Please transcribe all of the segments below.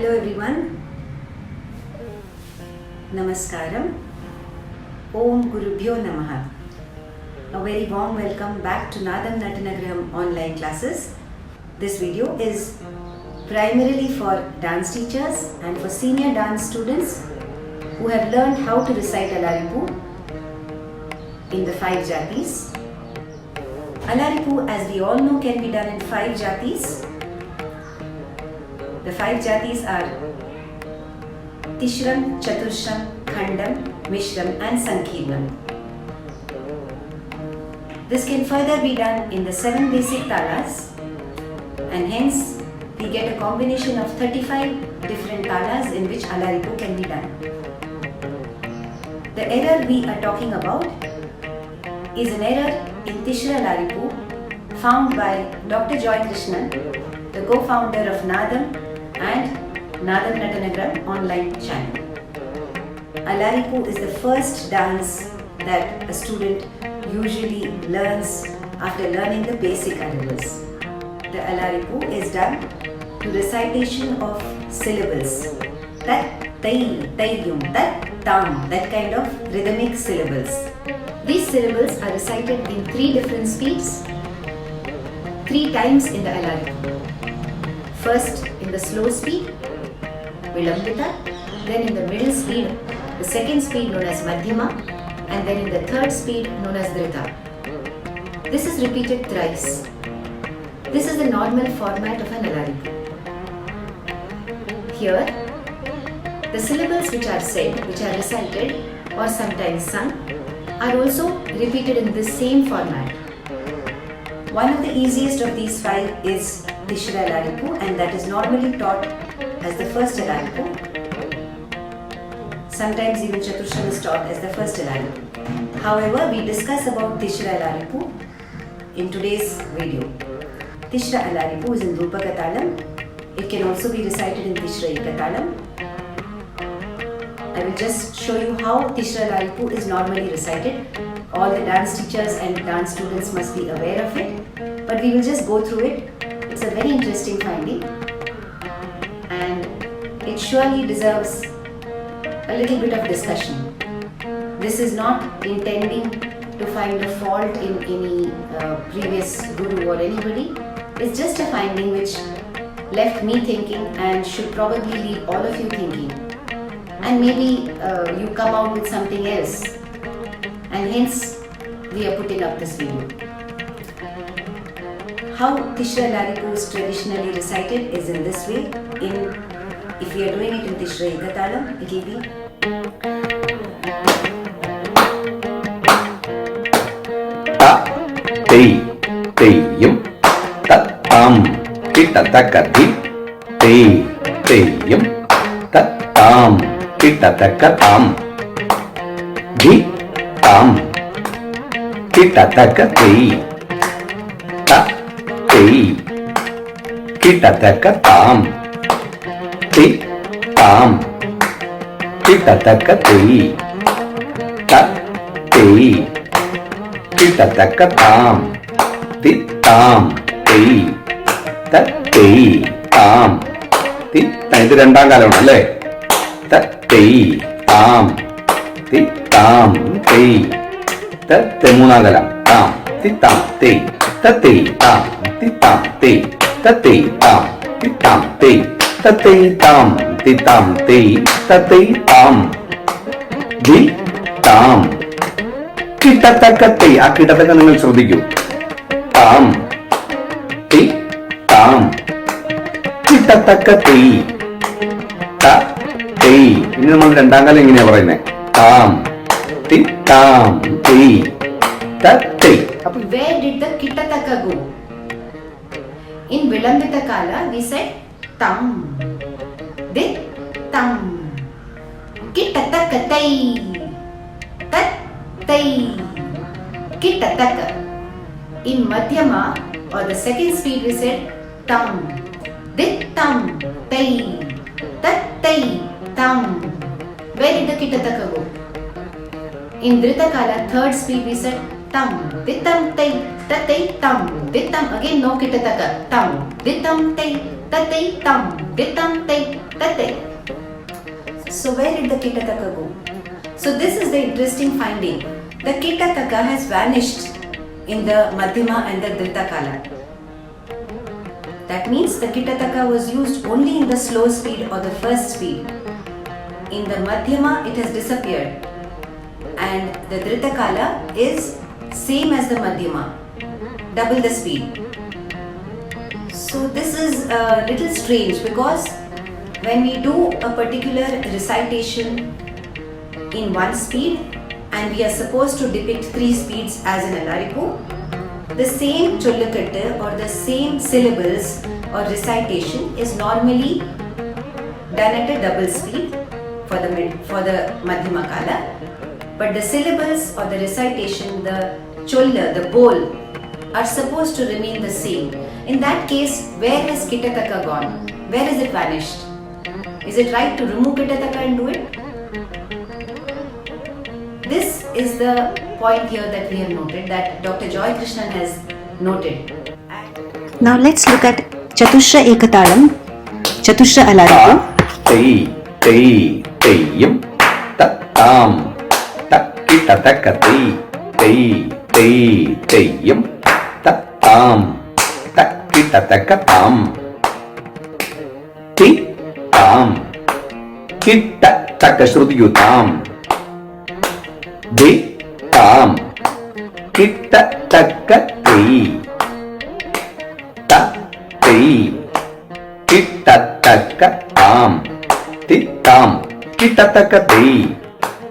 Hello everyone. Namaskaram. Om Gurubhyo Namaha. A very warm welcome back to Nadam Natanagraham online classes. This video is primarily for dance teachers and for senior dance students who have learned how to recite Alaripu in the 5 jatis. Alaripu, as we all know, can be done in 5 jatis. The 5 jatis are Tishram, Chaturshram, Khandam, Mishram and Sankirnam. This can further be done in the 7 basic talas, and hence we get a combination of 35 different talas in which Alaripu can be done. The error we are talking about is an error in Tishra Alaripu found by Dr. Joy Krishnan, the co-founder of Nadam and Nadam Natanagram online channel. Alaripu is the first dance that a student usually learns after learning the basic Alaripu. The Alaripu is done to recitation of syllables. Tat, tai, taiyum, tat, tam, that kind of rhythmic syllables. These syllables are recited in 3 different speeds, 3 times in the Alaripu. First in the slow speed, Vilambita, then in the middle speed, the second speed known as Madhyama, and then in the third speed known as Dhrita. This is repeated thrice. This is the normal format of an Alaripu. Here, the syllables which are said, which are recited or sometimes sung, are also repeated in the same format. One of the easiest of these 5 is Tishra Alaripu, and that is normally taught as the first Alaripu. Sometimes even Chaturshram is taught as the first Alaripu. However, we discuss about Tishra Alaripu in today's video. Tishra Alaripu is in Rupaka Talam. It can also be recited in Tishra Eka Talam. I will just show you how Tishra Alaripu is normally recited. All the dance teachers and dance students must be aware of it, but we will just go through it. It's a very interesting finding, and it surely deserves a little bit of discussion. This is not intending to find a fault in any previous guru or anybody. It's just a finding which left me thinking and should probably leave all of you thinking. And maybe you come out with something else, and hence we are putting up this video. How Tishra Alaripu is traditionally recited is in this way. If we are doing it in Tishra Eka Talam, it will be Ta, Tei, Teiyum, Tat, Tam, Kita, Takati, Tei, Teiyum, Tat, Tam, Kita, Takatam, Di, Tam, Kita, Takati, Ta, Tei, Kita, Takatam, Ti, Tam, Kita, Takati, Ta, Tei, Kita, Takatam, Ti, Tam, Tei, Ta, Tei, Tam, Ti, ഇത് രണ്ടാം കാലമാണ് അല്ലേ? Ta, Tei, Tam, Ti, Tam, Tei, Ta, Te, മൂന്നാം കാലം. Tam, Ti, Tam, Tei, Ta, Tei, Tam, Ti, Tam, Tei, Ta, Tei, Tam, Ti, Tam, Tei, Ta, Tei, Tam, Ti, Tam, Tei, Ta, Tei, Tam, Di, Tam, കിട്ടത്തക്കത്തെ. ആ കിട്ടത്തക്ക നിങ്ങൾ ശ്രദ്ധിക്കൂ. താം, തി, താം, കിട്ടത്തക്കത്തെ, ത, തേയ്. ഇനി നമ്മൾ രണ്ടാം കാലം എങ്ങനെയാ പറയുന്നത്? താം, തി, താം, തേയ്, ത, തേയ്. Where did the Kittataka go? In Vilambita Kala, we said tam, dit, tam, Kittataka tai, tat, tai, Kittataka. In Madhyama or the second speed, we said tam, dit, tam, tai, tat, tai, tam. Where did the Kittataka go? In Dhrita Kala, third speed, we said tam, ditam tay, tatay tam, ditam, again no kitataka, tam, ditam tay, tatay tam, ditam tay, tatay. So where did the kitataka go? So this is the interesting finding. The kitataka has vanished in the Madhyama and the Drita Kala. That means the kitataka was used only in the slow speed or the first speed. In the Madhyama it has disappeared, and the Drita Kala is same as the Madhyama, double the speed. So this is a little strange, because when we do a particular recitation in one speed and we are supposed to depict three speeds as in Alaripu, the same Chollakattu or the same syllables or recitation is normally done at a double speed for the Madhyama Kala, but the syllables or the recitation, the Cholla, the bowl, are supposed to remain the same. In that case, where has Kitataka gone? Where has it vanished? Is it right to remove Kitataka and do it? This is the point here that we have noted, that Dr. Joy Krishnan has noted. Now let's look at Chatushra Ekatalam, Chatushra Alaripu. Tei, tei, teiyum, tattam, takkitatakatai, tei, tei, teiyum, tattam, takkitatakatam, ti, tam, kittatakaśrutiyutam, di, tam, kittatakatai, ta, tei, kittatakatam, titam, kittatakatai,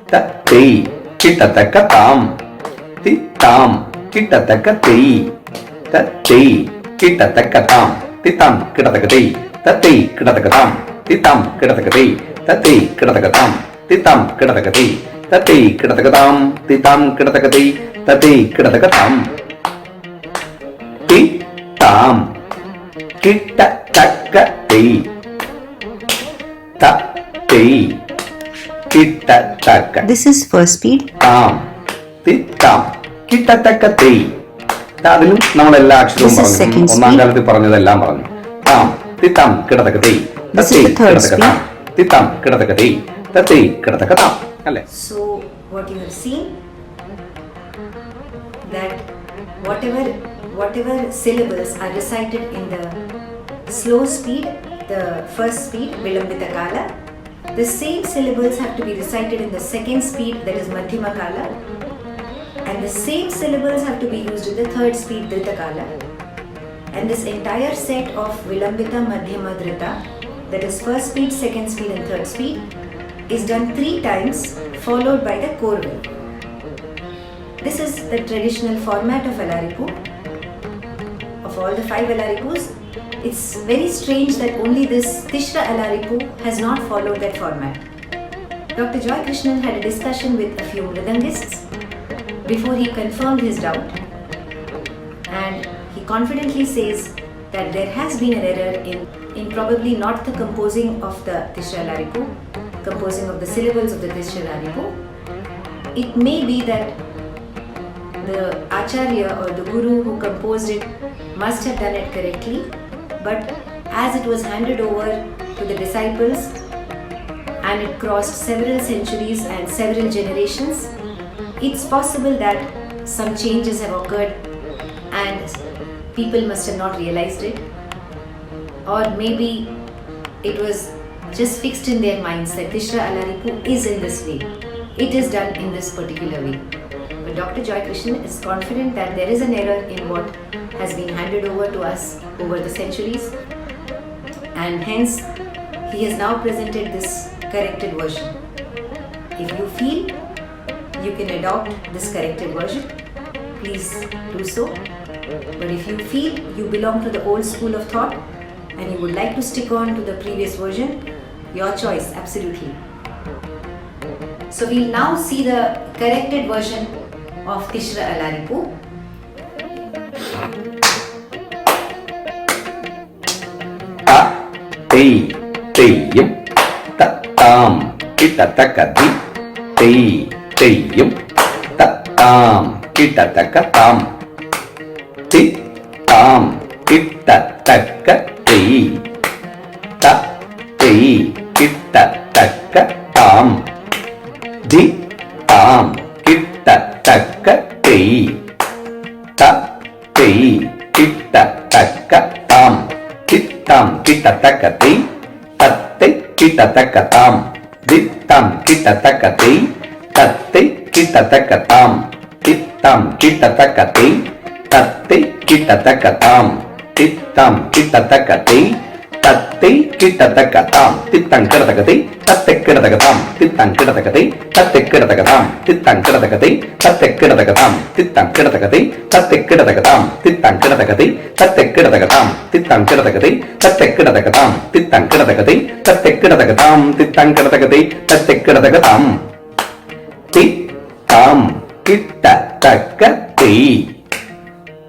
tatei, kittatakatam, titam, kittatakatai, tatei, kittatakatam, titam, kittatakatai, tatei, kittatakatam, titam, kittatakatai, tatei, kittatakatam, titam, kittatakatai, tatei, kittatakatam, titam, kittatakatai, tatei, kittatakatam, titam, kittatakatai, tatei, kittataka. This is first speed. Tam, titam, kittatakatai. അതിലും നമ്മൾ എല്ലാ അക്ഷരവും This is പറഞ്ഞു. second ഒന്നാം speed. കാലത്തിൽ പറഞ്ഞതെല്ലാം പറഞ്ഞു. താം, തിത്താം, കിടതക്കതൈ, This is the third കിടതക്കതാം, തിത്താം, കിടതക്കതൈ, തത്തൈ, കിടതക്കതാം. അല്ലേ? So what you have seen, that whatever syllables are recited in the slow speed, the first speed, Vilambita Kala, the same syllables have to be recited in the second speed, that is Madhyama Kala, and the same syllables have to be used in the third speed, Drita Kala. And this entire set of Vilambita, Madhyama, Drita, that is first speed, second speed and third speed, is done 3 times, followed by the Korval. This is the traditional format of Alaripu. Of all the 5 Alaripus, it's very strange that only this Tishra Alaripu has not followed that format. Dr. Joy Krishnan had a discussion with a few Mridangists before he confirmed his doubt, and he confidently says that there has been an error in probably not the composing of the Tishra Alaripu, composing of the syllables of the Tishra Alaripu. It may be that the Acharya or the Guru who composed it must have done it correctly, but as it was handed over to the disciples and it crossed several centuries and several generations, it's possible that some changes have occurred and people must have not realized it, or maybe it was just fixed in their minds that Tishra Alaripu is in this way, it is done in this particular way. But Dr. Joy Krishnan is confident that there is an error in what has been handed over to us over the centuries, and hence he has now presented this corrected version. If you feel you can adopt this corrected version, please do so. But if you feel you belong to the old school of thought and you would like to stick on to the previous version, your choice, absolutely. So we'll now see the corrected version of Tishra Alaripu. Ta, tei, teiyum, tattam, kittatakatai, tei, teiyum, tattam, கிட்டத்தக்கதாம் தி தாம் கிட்டத்தக்கதை த தெய் கிட்டத்தக்கதாம் தி தாம் கிட்டத்தக்கதை த தெய் கிட்டத்தக்கதாம் தித்தாம் கிட்டத்தக்கதை தத்தை கிட்டத்தக்கதாம் தித்தாம் கிட்டத்தக்கதை தத்தை கிட்டத்தக்கதாம் தித்தாம் கிட்டத்தக்கதை தத்தை கிட்டத்தக்கதாம் தித்தாம் கிட்டத்தக்கதை தத்தை கிட்டத்தக்கதாம் தித்தங் கிடதகதை தத்தை கிடதகதாம் தித்தங் கிடதகதை தத்தை கிடதகதாம் தித்தங் கிடதகதை தத்தை கிடதகதாம் தித்தங் கிடதகதை தத்தை கிடதகதாம் தித்தங் கிடதகதை தத்தை கிடதகதாம் தித்தங் கிடதகதை தத்தை கிடதகதாம் தித்தங் கிடதகதை தத்தை கிடதகதாம் தித்தங் கிடதகதை தத்தை கிடதகதாம் தி தாம் கிட்டத்தக்கதை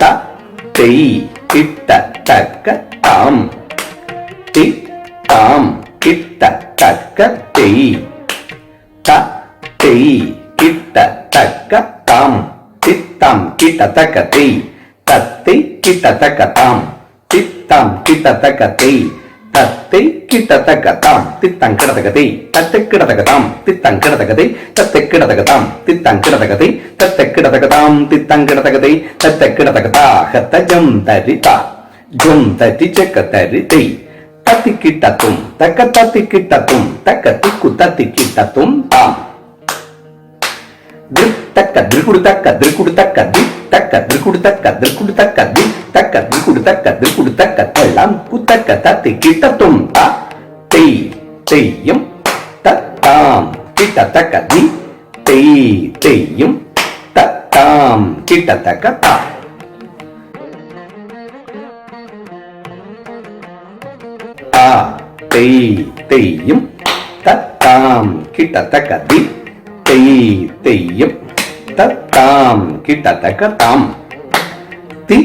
த தெய் கிட்டத்தக்கதாம் தி தாம் கிட்டத்தக்கதை த தெய் கிட்டத்தக்கதாம் தித்தாம் கிட்டத்தக்கதை தத்தை கிட்டத்தக்கதாம் தித்தாம் கிட்டத்தக்கதை தத்தை கிட்டத்தக்கதாம் தித்தங் கிடதகதை தத்தை கிடதகதாம் தித்தங் கிடதகதை தத்தை கிடதகதாம் தித்தங் கிடதகதை தத்தை கிடதகதாம் தித்தங் கிடதகதை தத்தை கிடதகதா ஹத்த ஜம் தரிதா ஜும் தரி செக்க தரிதை தத்தி கிட்டத்தும் தக்க தத்தி கிட்டத்தும் தக்க திக்கு தத்தி கிட்டத்தும் தாம் தக்க திருக்குடு தக்க திருக்குடு தக்க தி தக்க திருக்குடு தக்க திருக்குடு தக்க தி தக்க திருக்குடு தக்க திருக்குடு தக்க தெல்லாம் குத்தக்க தத்தி கிட்டத்தும் தா தெய் தெய்யும் தத்தாம் கிட்டத்தக்க தி தெய் தெய்யும் தத்தாம் கிட்டத்தக்க தா ஆ தெய் தெய்யும் தத்தாம் கிட்டத்தக்க தி தெய் தெய்யும் தத்தாம் கிட்டத்தக்கதாம் தி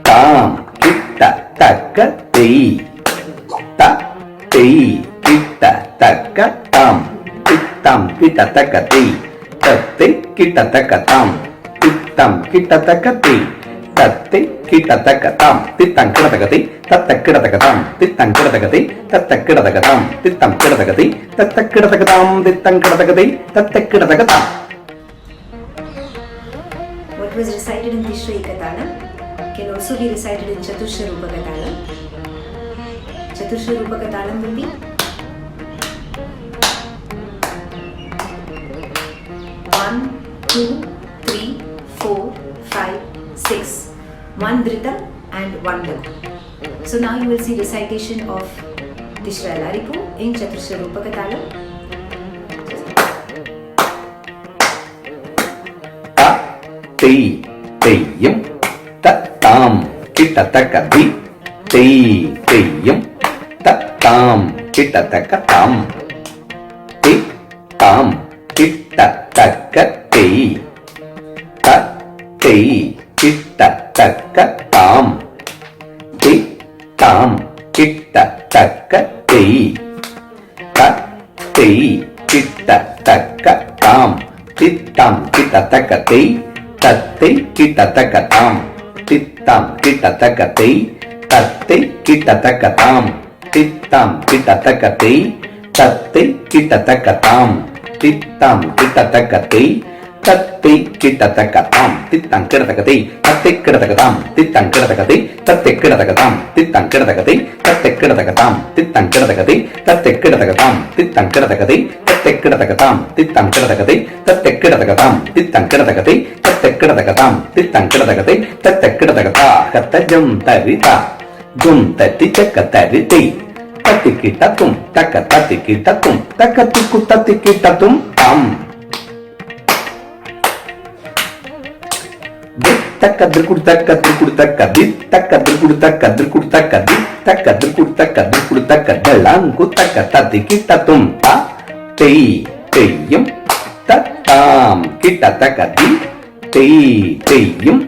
தாம் கிட்டத்தக்கதை த தெய் கிட்டத்தக்கதாம் தித்தாம் கிட்டத்தக்கதை தத்தை கிட்டத்தக்கதாம் தித்தாம் கிட்டத்தக்கதை தத்தை கிட்டத்தக்கதாம் தித்தங் கிடதகதை தத்த கிடதகதாம் தித்தங் கிடதகதை தத்த கிடதகதாம் தித்தம் கிடதகதை தத்த கிடதகதாம் தித்தங் கிடதகதை தத்த கிடதகதாம். What was recited in Tishra Ekatalam can also be recited in Chatushra Rupakatalam. Chatushra Rupakatalam will be 1, 2, 3, 4, 5, 6. 1 Dhritam and 1 Laghu. So now you will see recitation of Tishra Alaripu in Chatushra Rupakatalam. த தெய் தெய்யும் தத்தாம் கிட்டத்தக்கதி தெய் தெய்யும் தத்தாம் கிட்டத்தக்கதாம் தி தாம் கிட்டத்தக்கதை த தெய் கிட்டத்தக்கதாம் தி தாம் கிட்டத்தக்கதை த தெய் கிட்டத்தக்கதாம் தித்தாம் கிட்டத்தக்கதை தத்தை கிட்டத்தக்கதாம் தித்தாம் கிட்டத்தக்கதை தத்தை கிட்டத்தக்கதாம் தித்தாம் கிட்டத்தக்கதை தத்தை கிட்டத்தக்கதாம் தித்தாம் கிட்டத்தக்கதை தத்தை கிட்டத்தக்கதாம் தித்தங் கிடதகதை தத்தை கிடதகதாம் தித்தங் கிடதகதை தத்தை கிடதகதாம் தித்தங் கிடதகதை தத்தை கிடதகதாம் தித்தங் கிடதகதை தத்தை கிடதகதாம் தித்தங் கிடதகதை தத்தை கிடதகதாம் தித்தங் கிடதகதை தத்தை கிடதகதாம் தித்தங் கிடதகதை தத்தை கிடதகதாம் தித்தங் கிடதகதை தத்தை கிடதகதா ஹத்த ஜம் தரிதா ஜும் தத்தி செக்க தரிதை தத்தி கிட்டத்தும் தக்க தத்தி கிட்டத்தும் தக்க திக்கு தத்தி கிட்டத்தும் தாம் தக்க திருக்குடு தக்க திருக்குடு தக்க தி தக்க திருக்குடு தக்க திருக்குடு தக்க தி தக்க திருக்குடு தக்க திருக்குடு தக்க தெல்லாம் குத்தக்க தத்தி கிட்டத்தும் தா தெய் தெய்யும் தத்தாம் கிட்டத்தக்க தி தெய் தெய்யும்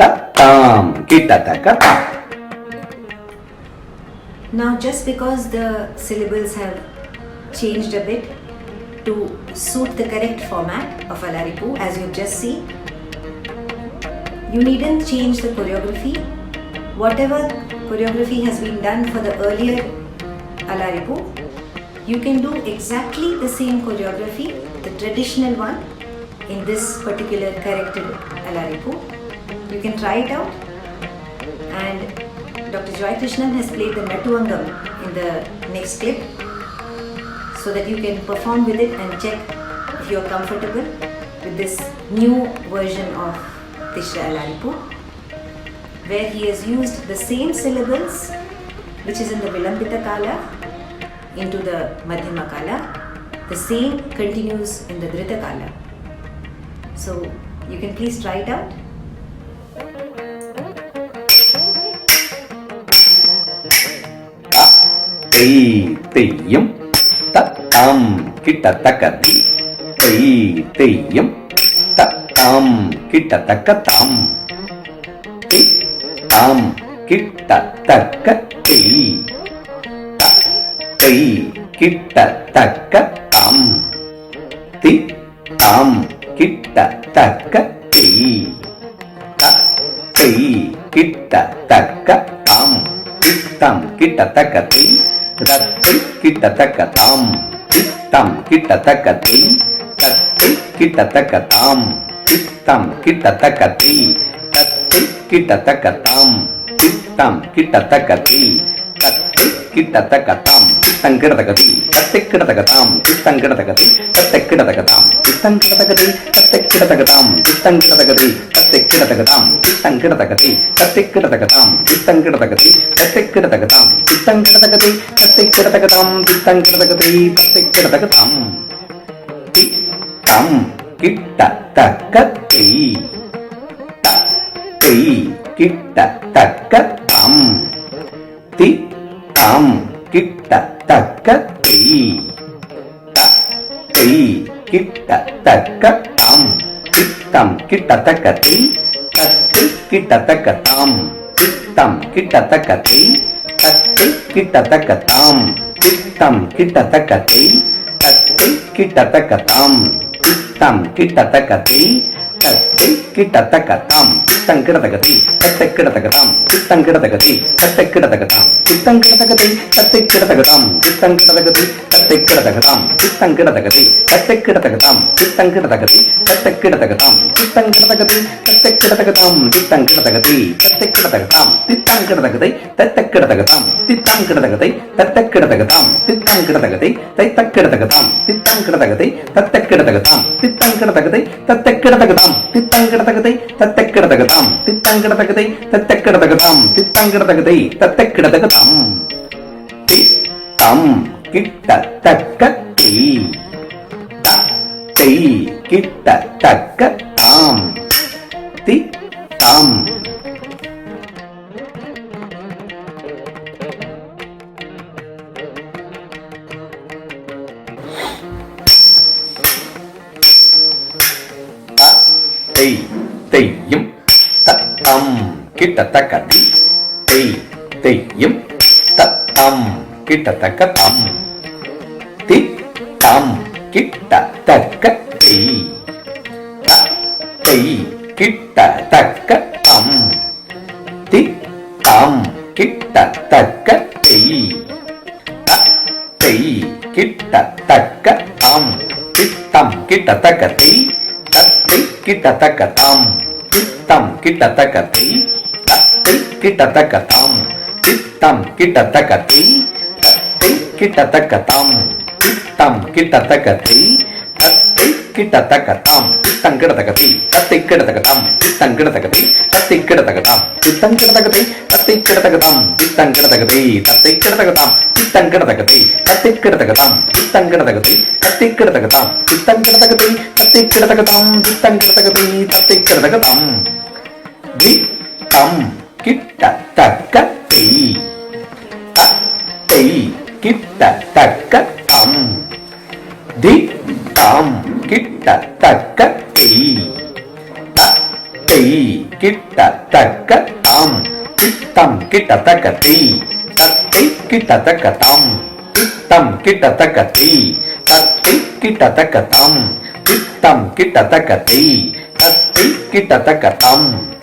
தத்தாம் கிட்டத்தக்க தா. Now just because the syllables have changed a bit to suit the correct format of Alaripu, as you've just seen, you needn't change the choreography. Whatever choreography has been done for the earlier Alaripu, you can do exactly the same choreography, the traditional one, in this particular corrected Alaripu. You can try it out. And Dr. Joy Krishnan has played the Nattuangam in the next clip, so that you can perform with it and check if you are comfortable with this new version of Tishra Alaripu, where he has used the same syllables which is in the Vilambita Kala into the Madhyama Kala. The same continues in the Dhrita Kala. So you can please try it out. தெய்யும் தத்தாம் கிட்டத்தக்கதி தெய்யும் தத்தாம் கிட்டத்தக்கதாம் தாம் கிட்டத்தக்கதி கிட்டத்தக்கதாம் தாம் கிட்டத்தக்கதி கிட்டத்தக்கதாம் தாம் கிட்டத்தக்கதி தத்தை கிட்டத்தக்கதாம் தித்தம் கிட்டத்தக்கதி தத்தை கிட்டத்தக்கதாம் தித்தம் கிட்டத்தக்கதி தத்தை கிட்டத்தக்கதாம் தித்தம் கிட்டத்தக்கதி தத்தை கிட்டத்தக்கதாம் தித்தங்கிடதகதி தத்தை கிடதகதாம் தித்தங்கிடதகதி தத்தை கிடதகதாம் தித்தங்கிடதகதி தத்தை கிடதகதாம் தித்தங்கிடதகதி தத்தை கிடதகதாம் தித்தங்கிடதகதி தத்தை கிடதகதாம் தித்தங்கிடதகதி தத்தை கிடதகதாம் தித்தங்கிடதகதி தத்தை கிடதகதாம் தித்தங்கிடதகதி தத்தை கிடதகதாம் தித்தம் கிட்டத்தக்கதி தத்தை கிட்டத்தக்கதாம் தித்தம் கிட்டத்தக்கதி தத்தை கிட்டத்தக்கதாம் தித்தம் கிட்டத்தக்கதி தத்தை கிட்டத்தக்கதாம் தித்தம் கிட்டத்தக்கதி தத்தை கிட்டத்தக்கதாம் தித்தம் கிட்டத்தக்கதி தத்தை கிட்டத்தக்கதாம் தித்தம் கிட்டத்தக்கதி தத்தை கிட்டத்தக்கதாம் தித்தங்கிடதகதி தத்தை கிடதகதாம் தித்தங்கிடதகதி தத்தை கிடதகதாம் தித்தங்கிடதகதி தத்தை கிடதகதாம் தித்தங்கிடதகதி தத்தை கிடதகதாம் தித்தங்கிடதகதி தத்தை கிடதகதாம் தித்தங்கிடதகதி தத்தை கிடதகதாம் தித்தங்கிடதகதி தத்தை கிடதகதாம் தித்தங்கிடதகதி தத்தை கிடதகதாம் தித்தங்கிடதகதி தத்தை கிடதகதாம் தித்தங்கிடதகதி தத்தை கிடதகதாம் தித்தங்கிடதகதி தத்தை கிடதகதாம் தித்தங்கிடதகதி தத்தை கிடதகதாம் தித்தங்கிடதகதி தத்தை கிடதகதாம் தித்தங்கிடதகதி தத்தை கிடதகதாம் தித்தங்கிடதகதி தத்தை கிடதகதாம் தித்தங்கிடதகதி தத்தை கிடதகதாம் தித்தம் கிட்டத்தக்கதி தத்தை கிட்டத்தக்கதாம் தித்தம் தெய்யும் தத்தம் கிட்டத்தக்கதி தெய்யும் தத்தம் கிட்டத்தக்கதம் தித்தம் கிட்டத்தக்கதி தத்தை கிட்டத்தக்கதம் தித்தம் கிட்டத்தக்கதி தத்தை கிட்டத்தக்கதம் தித்தம் கிட்டத்தக்கதி தத்தை கிட்டத்தக்கதாம் தித்தம் கிட்டத்தக்கதி தத்தை கிட்டத்தக்கதாம் தித்தம் கிட்டத்தக்கதி தத்தை கிட்டத்தக்கதாம் தித்தம் கிட்டத்தக்கதி தத்தை கிட்டத்தக்கதாம் தித்தங்கிடதகதி தத்தை கிடதகதாம் தித்தங்கிடதகதி தத்தை கிடதகதாம் தித்தங்கிடதகதி தத்தை கிடதகதாம் தித்தங்கிடதகதி தத்தை கிடதகதாம் தித்தங்கிடதகதி தத்தை கிடதகதாம் தித்தங்கிடதகதி தத்தை கிடதகதாம் தித்தங்கிடதகதி தத்தை கிடதகதாம் தித்தங்கிடதகதி தத்தை கிடதகதாம் தித்தம் கிட்டத்தக்கதி தத்தை கிட்டத்தக்கதம் தித்தம் கிட்டத்தக்கதி தத்தை கிட்டத்தக்கதம் தித்தம் கிட்டத்தக்கதி தத்தை கிட்டத்தக்கதம் தித்தம் கிட்டத்தக்கதி தத்தை கிட்டத்தக்கதம் தித்தம் கிட்டத்தக்கதி தத்தை கிட்டத்தக்கதம்